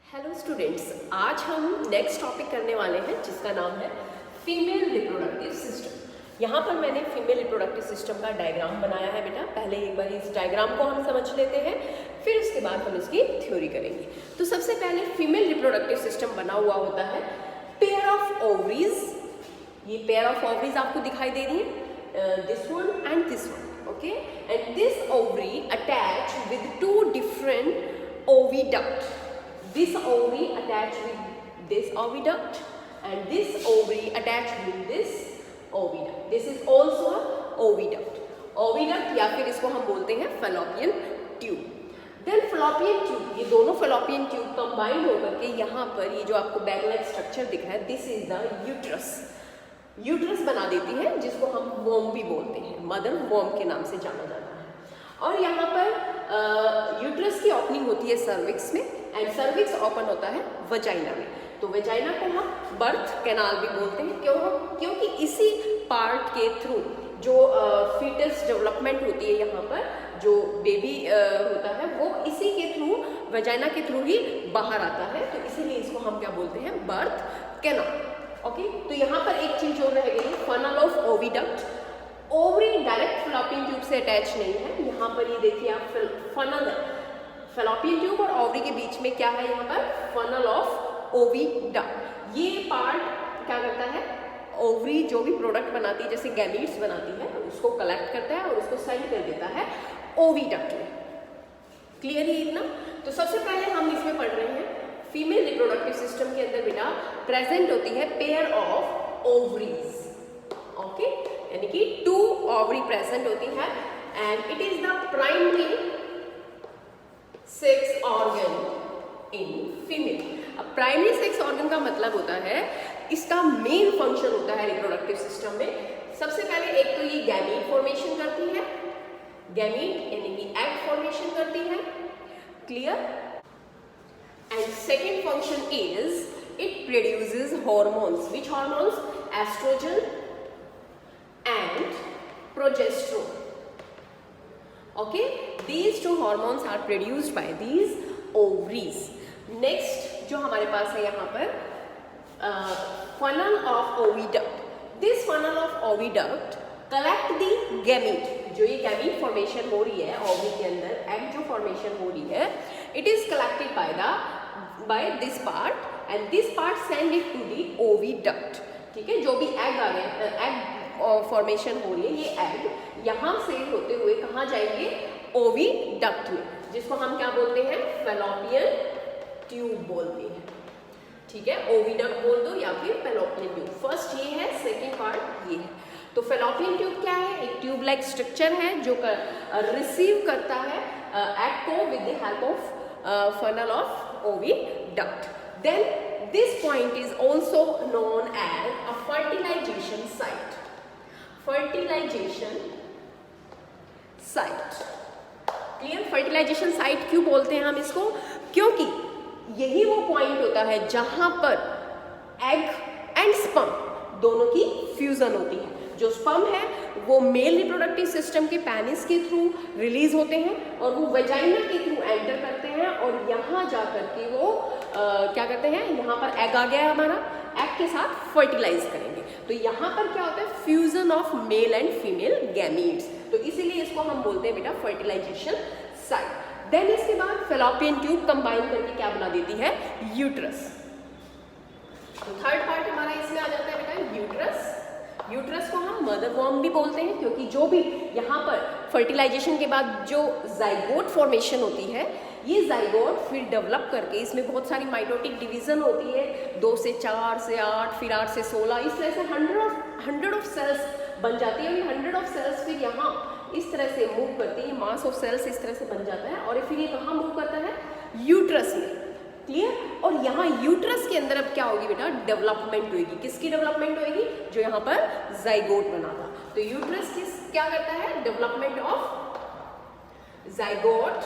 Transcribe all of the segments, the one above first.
Hello students, आज हम next topic करने वाले हैं जिसका नाम है फीमेल रिप्रोडक्टिव सिस्टम। यहाँ पर मैंने फीमेल रिप्रोडक्टिव सिस्टम का डायग्राम बनाया है बेटा। पहले एक बार इस डायग्राम को हम समझ लेते हैं, फिर उसके बाद हम इसकी थ्योरी करेंगे। तो सबसे पहले फीमेल रिप्रोडक्टिव सिस्टम बना हुआ होता है पेयर ऑफ ओवरीज। ये पेयर ऑफ ओवरीज आपको दिखाई दे रही है, this one and this one, okay. And this ovary attach with two different oviduct. This ovary attached with this oviduct and this ovary attached with this oviduct. This is also a oviduct. Oviduct या फिर इसको हम बोलते हैं fallopian tube. Then fallopian tube, ये दोनों fallopian tube combined होकर के यहाँ पर ये जो आपको बैग लाइक स्ट्रक्चर दिख रहा है, this is the uterus. Uterus बना देती है जिसको हम वोम भी बोलते हैं, मदर वोम के नाम से जाना जाता है। और यहाँ पर यूट्रस की ओपनिंग होती है सर्विक्स में एंड सर्विक्स ओपन होता है वजाइना में। तो वजाइना को हम बर्थ कैनाल भी बोलते हैं। क्योंकि इसी पार्ट के थ्रू जो फीटस डेवलपमेंट होती है, यहाँ पर जो बेबी होता है वो इसी के थ्रू, वजाइना के थ्रू ही बाहर आता है। तो इसीलिए इसको हम क्या बोलते हैं, बर्थ कैनाल, ओके। तो यहाँ पर एक चीज और रह गई, funnel of oviduct. Ovary direct fallopian tube से अटैच नहीं है। यहाँ पर ये देखिए आप फनल है, फैलोपियन ट्यूब और ओवरी के बीच में क्या है, यहाँ पर फनल ऑफ ओविडक्ट। ये पार्ट क्या करता है, ओवरी जो भी प्रोडक्ट बनाती है, जैसे गैमीट्स बनाती है, उसको कलेक्ट करता है और उसको सेंड कर देता है ओविडक्ट में। क्लियर है इतना? तो सबसे पहले हम इसमें पढ़ रहे हैं फीमेल रिप्रोडक्टिव सिस्टम के अंदर बेटा प्रेजेंट होती है पेयर ऑफ ओवरीज, ओके। यानी कि टू ओवरी प्रेजेंट होती है and it is the primary sex organ in female. अब प्राइमरी सेक्स ऑर्गन का मतलब होता है, इसका मेन फंक्शन होता है रिप्रोडक्टिव सिस्टम में। सबसे पहले एक तो ये गैमीट फॉर्मेशन करती है, गैमीट यानी कि एग फॉर्मेशन करती है, clear. And second function is it produces hormones. Which hormones? Oestrogen and progesterone, okay. These two hormones are produced by these ovaries. Next जो हमारे पास है यहाँ पर funnel of oviduct. This funnel of oviduct collect the gamete. जो ये gamete formation हो रही है ओवरी के अंदर, egg जो formation हो रही है, it is collected by this part and this part send it to the oviduct, ठीक है। जो भी egg आ गए, egg फॉर्मेशन हो रही है, ये एग यहाँ से होते हुए कहाँ जाएंगे, ओविडक्ट में, जिसको हम क्या बोलते हैं, फैलोपियन ट्यूब बोलते हैं, ठीक है। ओविडक्ट बोल दो या फिर फैलोपियन ट्यूब। फर्स्ट ये है, सेकेंड पार्ट ये है। तो फैलोपियन ट्यूब क्या है, एक ट्यूब लाइक स्ट्रक्चर है जो रिसीव करता है एग को with the help of funnel of oviduct. Then this point is also known as a fertilisation site. Fertilisation site, clear. Fertilisation site क्यों बोलते हैं हम इसको? क्योंकि यही वो पॉइंट होता है जहां पर एग एंड स्पर्म दोनों की फ्यूजन होती है। जो स्पर्म है वो मेल रिप्रोडक्टिव सिस्टम के पेनिस के थ्रू रिलीज होते हैं और वो वजाइना के थ्रू एंटर करते हैं और यहाँ जा करके वो क्या करते हैं, यहाँ पर एग आ गया है हमारा, एग के साथ फर्टिलाइज करेंगे। तो यहाँ पर क्या होता है, fusion of male and female gametes. तो इसीलिए इसको हम बोलते हैं बेटा फर्टिलाइजेशन साइट। देन इसके बाद फैलोपियन ट्यूब कंबाइन करके क्या बना देती है, यूट्रस। तो थर्ड पार्ट हमारा इसमें आ जाता है बेटा यूट्रस। यूट्रस को हम मदर वॉर्म भी बोलते हैं क्योंकि जो भी यहाँ पर फर्टिलाइजेशन के बाद जो जाइगोट फॉर्मेशन होती है, ये जाइगोट फिर डेवलप करके इसमें बहुत सारी माइटोटिक डिवीजन होती है, 2 से 4 से 8, फिर 8 से 16, इस तरह से 100 ऑफ सेल्स बन जाती है। और ये 100 ऑफ सेल्स फिर यहाँ इस तरह से मूव करती है, मास ऑफ सेल्स इस तरह से बन जाता है और फिर ये कहाँ मूव करता है, यूट्रस में, क्लियर। और यहाँ यूट्रस के अंदर अब क्या होगी बेटा, डेवलपमेंट होगी। किसकी डेवलपमेंट होगी, जो यहाँ पर जाइगोट बना था। तो यूट्रस क्या करता है, development of zygote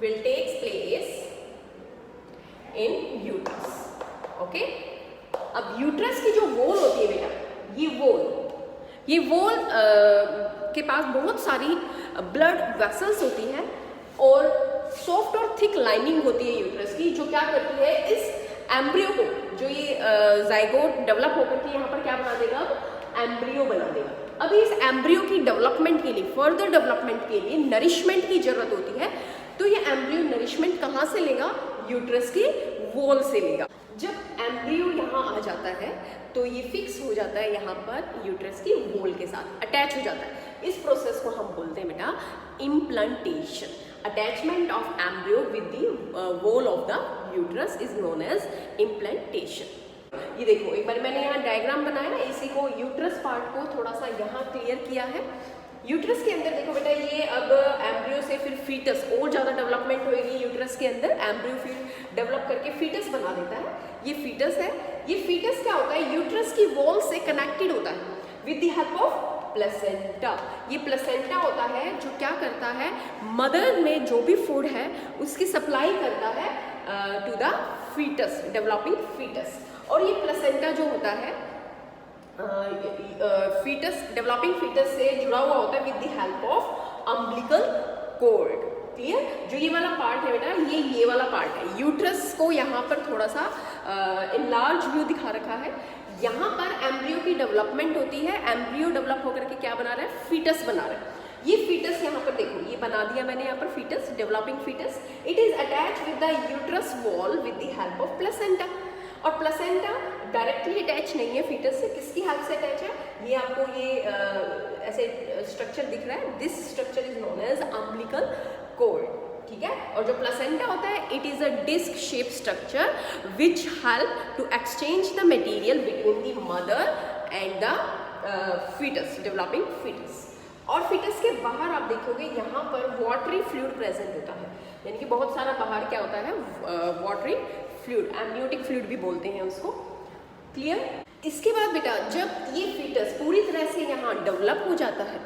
will takes place in uterus, okay। अब यूट्रस की जो वॉल होती है बेटा, ये वॉल के पास बहुत सारी ब्लड वेसल्स होती है और सॉफ्ट और थिक लाइनिंग होती है यूट्रस की, जो क्या करती है इस एम्ब्रियो को, जो ये जाइगोट डेवलप होकर के यहाँ पर क्या बना देगा, अब एम्ब्रियो बना देगा। अभी इस एम्ब्रियो की डेवलपमेंट के लिए, फर्दर डेवलपमेंट के लिए नरिशमेंट की जरूरत होती है। तो ये एम्ब्रियो नरिशमेंट कहाँ से लेगा, यूट्रस की वॉल से लेगा। जब एम्ब्रियो यहाँ आ जाता है तो ये फिक्स हो जाता है यहाँ पर यूट्रस की वॉल के साथ अटैच हो जाता है। इस प्रोसेस को हम बोलते हैं बेटा implantation. Attachment of embryo with the wall of the uterus is known as implantation. ये देखो एक बार मैंने यहाँ डायग्राम बनाया ना, इसी को यूट्रस पार्ट को थोड़ा सा यहाँ क्लियर किया है। यूट्रस के अंदर देखो बेटा, ये अब एम्ब्रियो से फिर फीटस और ज़्यादा डेवलपमेंट होगी यूट्रस के अंदर। एम्ब्रियो फिर डेवलप करके फीटस बना देता है। ये फीटस है। ये फीटस क्या होता है, यूट्रस की वॉल से कनेक्टेड होता है with the help of placenta. ये प्लेसेंटा होता है जो क्या करता है, मदर में जो भी फूड है उसकी सप्लाई करता है to the foetus, developing foetus. और ये प्लेसेंटा जो होता है फीटस, डेवलपिंग फीटस से जुड़ा हुआ होता है with the help of umbilical cord. Clear? जो ये वाला पार्ट है बेटा, ये वाला पार्ट है। यूट्रस को यहाँ पर थोड़ा सा इनलार्ज व्यू दिखा रखा है। यहाँ पर एम्ब्रियो की डेवलपमेंट होती है। एम्ब्रियो डेवलप होकर के क्या बना रहा है, फीटस बना रहा है। ये फीटस यहाँ पर देखो, ये बना दिया मैंने यहाँ पर foetus, developing foetus. It is attach with the uterus wall with the help of placenta. और प्लेसेंटा डायरेक्टली अटैच नहीं है फीटस से, किसकी हेल्प से अटैच है, ये आपको ये ऐसे स्ट्रक्चर दिख रहा है। This structure is known as umbilical cord. ठीक है? और जो प्लेसेंटा होता है, it is a disc shape structure which help to exchange the material between the mother and the foetus, developing foetus. और फीटस के बाहर आप देखोगे यहाँ पर वाटरी फ्लूइड प्रेजेंट होता है, यानी कि बहुत सारा बाहर क्या होता है, वाटरी फ्लूइड, एमनियोटिक फ्लूइड भी बोलते हैं उसको। क्लियर? इसके बाद बेटा जब ये फीटस पूरी तरह से यहाँ डेवलप हो जाता है,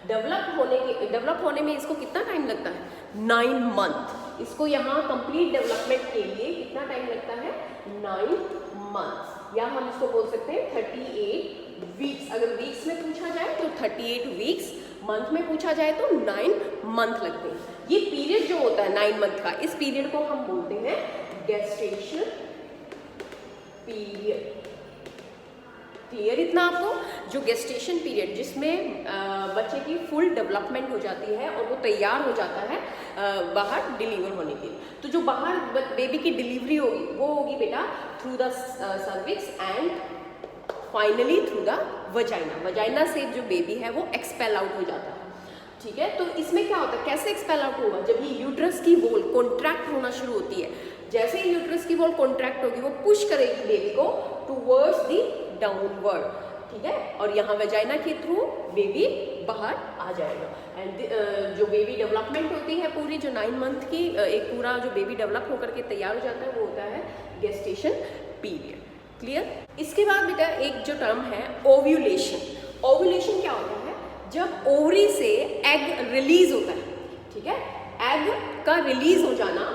डेवलप होने में इसको कितना टाइम लगता है, 9 मंथ। इसको यहाँ कंप्लीट डेवलपमेंट के लिए कितना टाइम लगता है, 9 मंथ, या हम इसको बोल सकते हैं 38 वीक्स। अगर वीक्स में पूछा जाए तो 38 वीक्स, मंथ में पूछा जाए तो 9 मंथ लगते हैं। ये पीरियड जो होता है 9 मंथ का, इस पीरियड को हम बोलते हैं गेस्टेशन पीरियड। क्लियर इतना आपको? जो गेस्टेशन पीरियड जिसमें बच्चे की फुल डेवलपमेंट हो जाती है और वो तैयार हो जाता है बाहर डिलीवर होने के लिए। तो जो बाहर बेबी की डिलीवरी होगी वो होगी बेटा through the cervix and finally through the vagina. Vagina से जो बेबी है वो एक्सपेल आउट हो जाता है। ठीक है? तो इसमें क्या होता है, कैसे एक्सपेल आउट होगा, जब ये यूट्रस की वॉल कॉन्ट्रैक्ट होना शुरू होती है। जैसे ही यूट्रस की वॉल कॉन्ट्रैक्ट होगी वो पुश करेगी बेबी को टूवर्ड्स दी डाउनवर्ड। ठीक है? और यहाँ वजाइना के थ्रू बेबी बाहर आ जाएगा। एंड जो बेबी डेवलपमेंट होती है पूरी, जो 9 मंथ की एक पूरा जो बेबी डेवलप होकर के तैयार हो जाता है वो होता है गेस्टेशन पीरियड। क्लियर? इसके बाद बेटा एक जो टर्म है ओव्यूलेशन। ओव्यूलेशन क्या होता है, जब ओवरी से एग रिलीज होता है। ठीक है? एग का रिलीज हो जाना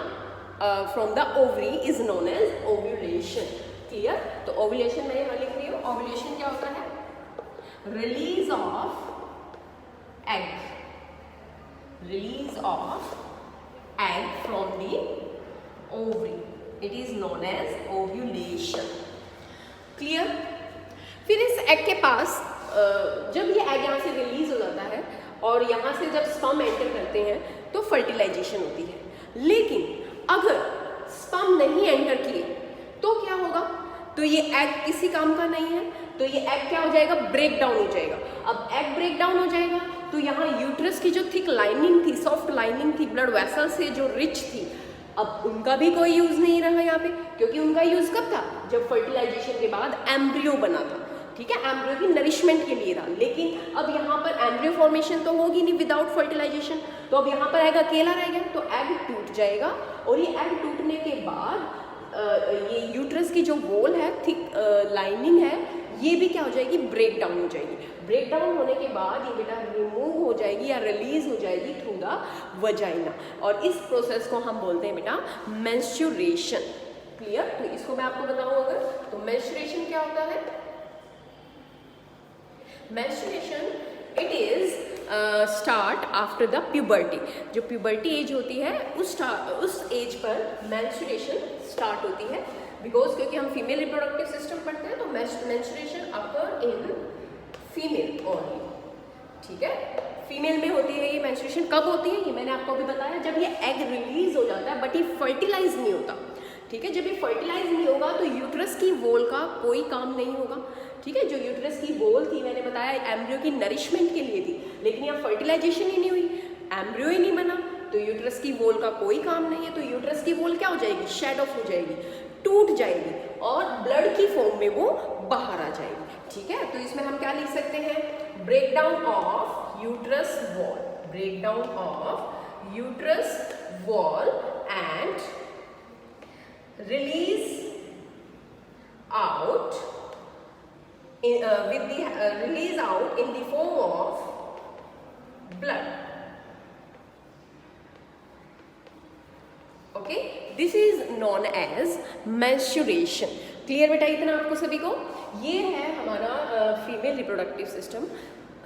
from the ovary is known as ovulation. Clear? तो ओव्यूलेशन मैं यहाँ लिख रही हूँ। ओव्यूलेशन क्या होता है, release of egg, release of egg from the ovary, it is known as ovulation. Clear? फिर इस एग के पास जब ये एग यहाँ से रिलीज हो जाता है और यहाँ से जब स्पर्म एंटर करते हैं तो फर्टिलाइजेशन होती है। लेकिन अगर स्पर्म नहीं एंटर किए तो क्या होगा, तो ये एग किसी काम का नहीं है, तो ये एग क्या हो जाएगा, ब्रेक डाउन हो जाएगा। अब एग ब्रेक डाउन हो जाएगा तो यहाँ यूट्रस की जो थिक लाइनिंग थी, सॉफ्ट लाइनिंग थी, ब्लड वेसल से जो रिच थी, अब उनका भी कोई यूज नहीं रहा यहाँ पे, क्योंकि उनका यूज कब था, जब फर्टिलाइजेशन के बाद एम्ब्रियो बना था। ठीक है? एम्ब्रियो की नरिशमेंट के लिए था। लेकिन अब यहाँ पर एम्ब्रियो फॉर्मेशन तो होगी नहीं विदाउट फर्टिलाइजेशन, तो अब यहाँ पर एग अकेला रह गया, तो एग टूट जाएगा। और ये एग टूटने के बाद ये यूट्रस की जो वॉल है, थिक लाइनिंग है, ये भी क्या हो जाएगी, ब्रेक डाउन हो जाएगी। ब्रेक डाउन होने के बाद ये बेटा रिमूव हो जाएगी या रिलीज हो जाएगी थ्रू द वजाइना। और इस प्रोसेस को हम बोलते हैं बेटा मेंस्ट्रुएशन। क्लियर? तो इसको मैं आपको बताऊं अगर, तो मेंस्ट्रुएशन क्या होता है, menstruation it is start after the puberty. जो प्यूबर्टी एज होती है उस एज पर मेंस्ट्रुएशन स्टार्ट होती है, बिकॉज क्योंकि हम फीमेल रिप्रोडक्टिव सिस्टम पढ़ते हैं तो menstruation occur in female only. ठीक है, फीमेल में होती है ये मेंस्ट्रुएशन। कब होती है ये मैंने आपको अभी बताया, जब ये एग रिलीज हो जाता है बट ये फर्टिलाइज नहीं होता। ठीक है, जब ये फर्टिलाइज नहीं होगा तो यूट्रस की वॉल का कोई काम नहीं होगा। ठीक है, जो यूट्रस की वॉल थी मैंने बताया एम्ब्रियो की नरिशमेंट के लिए थी, लेकिन यहाँ फर्टिलाइजेशन ही नहीं हुई, एम्ब्रियो ही नहीं बना, तो यूट्रस की वॉल का कोई काम नहीं है। तो यूट्रस की वॉल क्या हो जाएगी, शेड ऑफ हो जाएगी, टूट जाएगी और ब्लड की फॉर्म में वो बाहर आ जाएगी। ठीक है, तो इसमें हम क्या लिख सकते हैं, breakdown of uterus wall, breakdown of uterus wall and release out release out in the form of blood. Okay, this is known as menstruation. Clear बेटा इतना आपको सभी को? ये है हमारा फीमेल रिप्रोडक्टिव सिस्टम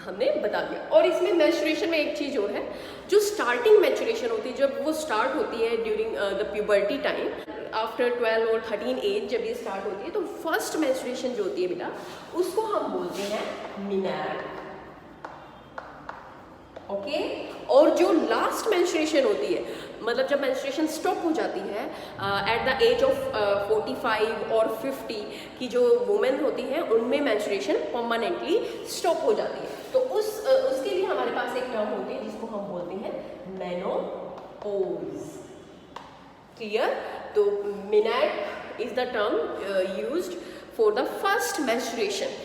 हमने बता दिया। और इसमें मेंस्ट्रुएशन में एक चीज़ और है, जो स्टार्टिंग मेंस्ट्रुएशन होती है, जब वो स्टार्ट होती है during the puberty time, after 12 और 13 एज जब ये स्टार्ट होती है, तो फर्स्ट मेंस्ट्रुएशन जो होती है बेटा उसको हम बोलते हैं मिनैड। ओके, और जो लास्ट मेंस्ट्रुएशन होती है, मतलब जब मेंस्ट्रुएशन स्टॉप हो जाती है एट द एज ऑफ 45 और 50 की जो वुमेन होती हैं उनमें मेंस्ट्रुएशन परमानेंटली स्टॉप हो जाती है, तो उसके लिए हमारे पास एक टर्म होती है जिसको हम बोलते हैं मेनोपॉज। क्लियर? तो मिनैड is the term used for the first menstruation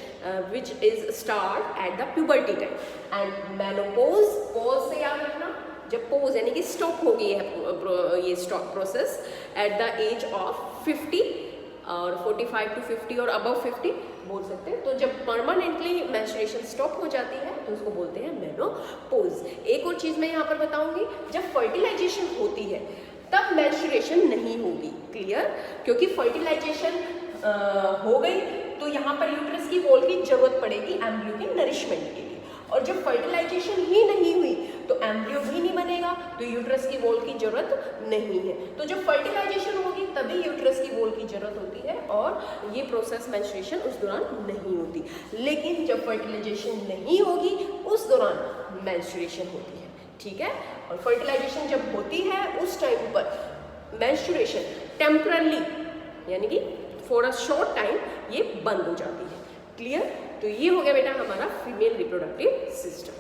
which is start at the puberty time, and menopause, pause से याद रखना, जब pause यानी कि stop हो गई है ये stop process at the age of 50 और 45 to 50 और above 50 बोल सकते हैं। तो जब permanently menstruation stop हो जाती है तो उसको बोलते हैं menopause। एक और चीज़ मैं यहाँ पर बताऊंगी, जब fertilization होती है तब menstruation नहीं होगी। क्लियर? क्योंकि fertilization हो गई तो यहाँ पर यूट्रस की वॉल की जरूरत पड़ेगी एम्ब्रियो के नरिशमेंट के लिए, और जब फर्टिलाइजेशन ही नहीं हुई तो एम्ब्रियो भी नहीं बनेगा, तो यूट्रस की वॉल की जरूरत नहीं है। तो जब फर्टिलाइजेशन होगी तभी यूट्रस की वॉल की जरूरत होती है और ये प्रोसेस मेंस्ट्रुएशन उस दौरान नहीं होती। लेकिन जब फर्टिलाइजेशन नहीं होगी उस दौरान मेंस्ट्रुएशन होती है। ठीक है, और फर्टिलाइजेशन जब होती है उस टाइम पर मेंस्ट्रुएशन टेम्परली यानी कि फॉर अ शॉर्ट टाइम ये बंद हो जाती है। क्लियर? तो ये हो गया बेटा हमारा फीमेल रिप्रोडक्टिव सिस्टम।